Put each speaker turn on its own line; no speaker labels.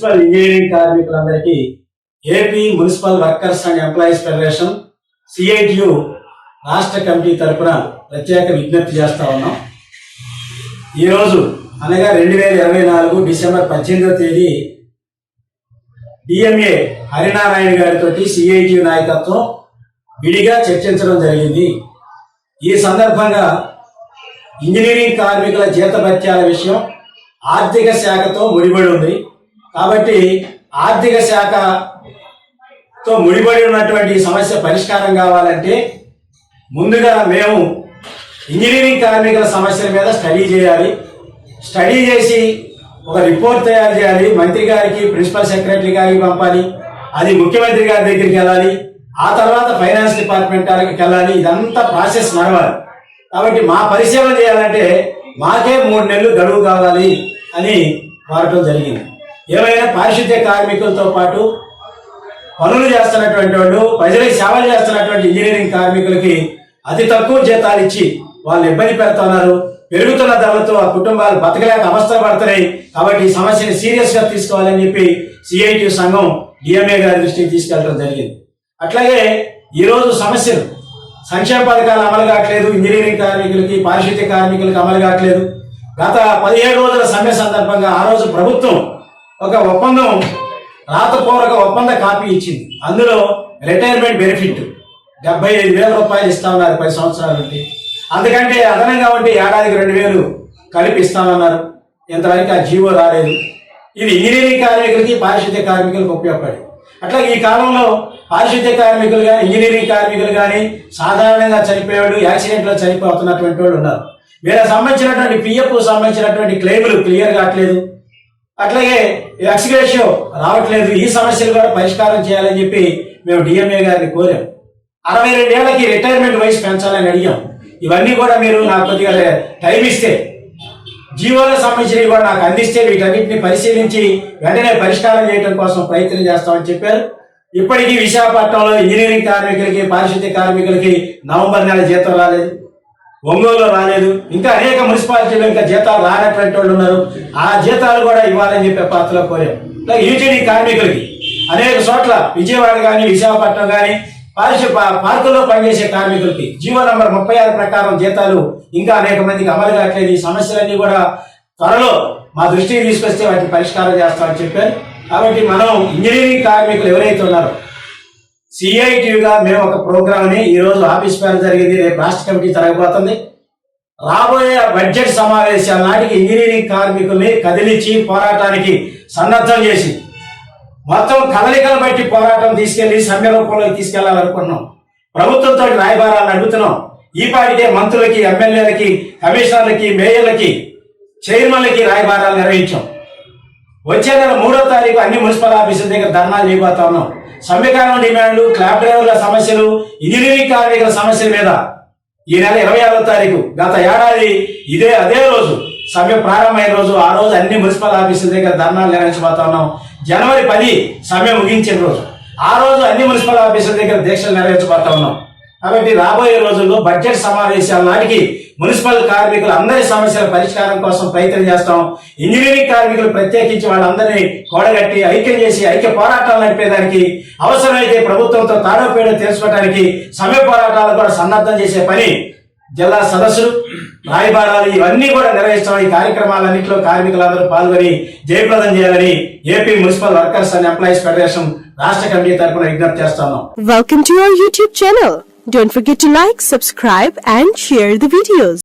Municipal engineering కార్మికులందరికీ AP municipal workers and employees federation CITU రాష్ట్ర committee తరఫున ప్రత్యేక విజ్ఞప్తి చేస్తా ఉన్నాం. ఈరోజు అనగా 2024 డిసెంబర్ 18వ తేదీ డిఎంఏ హరినారాయణ గారితో సిఐటియు నాయకత్వం విడిగా చర్చించడం జరిగింది. ఈ సందర్భంగా ఇంజనీరింగ్ కార్మికుల జీతభత్యాల విషయం ఆర్థిక శాఖతో ముడిపడి ఉంది. కాబట్టి ఆర్థిక శాఖతో ముడిపడి ఉన్నటువంటి సమస్య పరిష్కారం కావాలంటే ముందుగా మేము ఇంజనీరింగ్ కార్మికుల సమస్యల మీద స్టడీ చేయాలి. స్టడీ చేసి ఒక రిపోర్ట్ తయారు చేయాలి. మంత్రి గారికి, ప్రిన్సిపల్ సెక్రటరీ గారికి పంపాలి. అది ముఖ్యమంత్రి గారి దగ్గరికి వెళ్ళాలి. ఆ తర్వాత ఫైనాన్స్ డిపార్ట్మెంట్ గారికి వెళ్ళాలి. ఇదంతా ప్రాసెస్ నడవాలి. కాబట్టి మా పరిశీలన చేయాలంటే మాకే 3 నెలలు గడువు కావాలి అని కోరటం జరిగింది. ఏమైనా పారిశుద్ధ్య కార్మికులతో పాటు పనులు చేస్తున్నటువంటి వాళ్ళు, ప్రజలకు సేవలు చేస్తున్నటువంటి ఇంజనీరింగ్ కార్మికులకి అతి తక్కువ జీతాలు ఇచ్చి వాళ్ళు ఇబ్బంది పెడుతున్నారు. పెరుగుతున్న ధరలతో ఆ కుటుంబాలు బతకలేక అవస్థలు పడుతున్నాయి. కాబట్టి ఈ సమస్యని సీరియస్ గా తీసుకోవాలని చెప్పి సిఐటి సంఘం డిఎంఏ గారి దృష్టికి తీసుకెళ్లడం జరిగింది. అట్లాగే ఈరోజు సమస్యలు సంక్షేమ పథకాలు అమలు కావట్లేదు. ఇంజనీరింగ్ కార్మికులకి, పారిశుద్ధ్య కార్మికులకి అమలు కావట్లేదు. గత 17 రోజుల సమ్మె సందర్భంగా ఆ రోజు ప్రభుత్వం ఒక ఒప్పందం, రాతపూర్వక ఒప్పంద కాపీ ఇచ్చింది. అందులో రిటైర్మెంట్ బెనిఫిట్ 75,000 రూపాయలు ఇస్తా ఉన్నారు 10 సంవత్సరాల నుండి. అందుకంటే అదనంగా ఉంటే ఏడాదికి 2,000 కలిపి ఇస్తామన్నారు. ఇంతవరకు ఆ జీవో రాలేదు. ఇది ఇంజనీరింగ్ కార్మికులకి, పారిశుద్ధ్య కార్మికులకు ఉపయోగపడి. అట్లా ఈ కాలంలో పారిశుద్ధ్య కార్మికులు కానీ, ఇంజనీరింగ్ కార్మికులు కానీ సాధారణంగా చనిపోయాడు, యాక్సిడెంట్లో చనిపోతున్నటువంటి వాళ్ళు ఉన్నారు. వీళ్ళకి సంబంధించినటువంటి పిఎఫ్ సంబంధించినటువంటి క్లెయిములు క్లియర్ కావట్లేదు. అట్లాగే ఎక్స్గ్రేషియో రావట్లేదు. ఈ సమస్యలు కూడా పరిష్కారం చేయాలని చెప్పి మేము డిఎంఏ గారిని కోరాం. 62 ఏళ్లకి రిటైర్మెంట్ వయసు పెంచాలని అడిగాం. ఇవన్నీ కూడా మీరు నాకు కొద్దిగా టైం ఇస్తే, జీవోలకు సంబంధించినవి కూడా నాకు అందిస్తే వీటన్నిటిని పరిశీలించి వెంటనే పరిష్కారం చేయడం కోసం ప్రయత్నం చేస్తామని చెప్పారు. ఇప్పటికీ విశాఖపట్నంలో ఇంజనీరింగ్ కార్మికులకి, పారిశుద్ధ్య కార్మికులకి నవంబర్ నెల జీతం రాలేదు. ఒంగోలులో రాలేదు. ఇంకా అనేక మున్సిపాలిటీలు ఇంకా జీతాలు రానటువంటి వాళ్ళు ఉన్నారు. ఆ జీతాలు కూడా ఇవ్వాలని చెప్పే పాత్రలో కోరాం. యూటీడీ కార్మికులకి అనేక చోట్ల విజయవాడ కానీ, విశాఖపట్నం కానీ పార్కుల్లో పనిచేసే కార్మికులకి జీవో నంబర్ 36 ప్రకారం జీతాలు ఇంకా అనేక మందికి అమలు కావట్లేదు. ఈ సమస్యలన్నీ కూడా త్వరలో మా దృష్టికి తీసుకొస్తే వాటిని పరిష్కారం చేస్తామని చెప్పారు. కాబట్టి మనం ఇంజనీరింగ్ కార్మికులు ఎవరైతే ఉన్నారో సిఐటియుగా మేము ఒక ప్రోగ్రామ్ని ఈరోజు ఆఫీస్ పేరు జరిగింది, రేపు రాష్ట్ర కమిటీ జరగబోతుంది. రాబోయే బడ్జెట్ సమావేశాల నాటికి ఇంజనీరింగ్ కార్మికుల్ని కదిలించి పోరాటానికి సన్నద్ధం చేసి మొత్తం కదలికలు బట్టి పోరాటం తీసుకెళ్లి సమ్మె రూపంలోకి తీసుకెళ్లాలనుకున్నాం. ప్రభుత్వంతో రాయబారాలు అడుగుతున్నాం. ఈ పాటికే మంత్రులకి, ఎమ్మెల్యేలకి, కమిషనర్లకి, మేయర్లకి, చైర్మన్లకి రాయబారాలు నిర్వహించాం. వచ్చే నెల 3వ తారీఖు అన్ని మున్సిపల్ ఆఫీసుల దగ్గర ధర్నాలు చేయబోతా ఉన్నాం. సమ్మెకాలం డిమాండ్లు, క్లాబ్ డ్రైవర్ల సమస్యలు, ఇంజనీరింగ్ కార్మికుల సమస్యల మీద ఈ నెల 26వ తారీఖు గత ఏడాది అదే రోజు సమ్మె ప్రారంభమైన రోజు, ఆ రోజు అన్ని మున్సిపల్ ఆఫీసుల దగ్గర ధర్నాలు నిర్వహించబోతా ఉన్నాం. జనవరి 10 సమ్మె ముగించిన రోజు, ఆ రోజు అన్ని మున్సిపల్ ఆఫీసుల దగ్గర దీక్షలు నిర్వహించబోతా ఉన్నాం. కాబట్టి రాబోయే రోజుల్లో బడ్జెట్ సమావేశాల నాటికి మున్సిపల్ కార్మికులు అందరి సమస్యల పరిష్కారం కోసం ప్రయత్నం చేస్తాం. ఇంజనీరింగ్ కార్మికులు ప్రత్యేకించి వాళ్ళందరినీ కూడగట్టి ఐక్యం చేసి ఐక్య పోరాటాలు నడిపేదానికి, అవసరమైతే ప్రభుత్వంతో తాడోపేడో తెలుసుకోవడానికి సమ్మె పోరాటాలు కూడా సన్నద్ధం చేసే పని, జిల్లా సదస్సులు, రాయబారాలు ఇవన్నీ కూడా నిర్వహిస్తాం. ఈ కార్యక్రమాలన్నింటిలో కార్మికులందరూ పాల్గొని జయప్రదం చేయాలని AP municipal workers and employees federation రాష్ట్ర కమిటీ తరఫున విజ్ఞప్తి చేస్తున్నాం.
Welcome to our YouTube channel. Don't forget to like, subscribe and share the videos.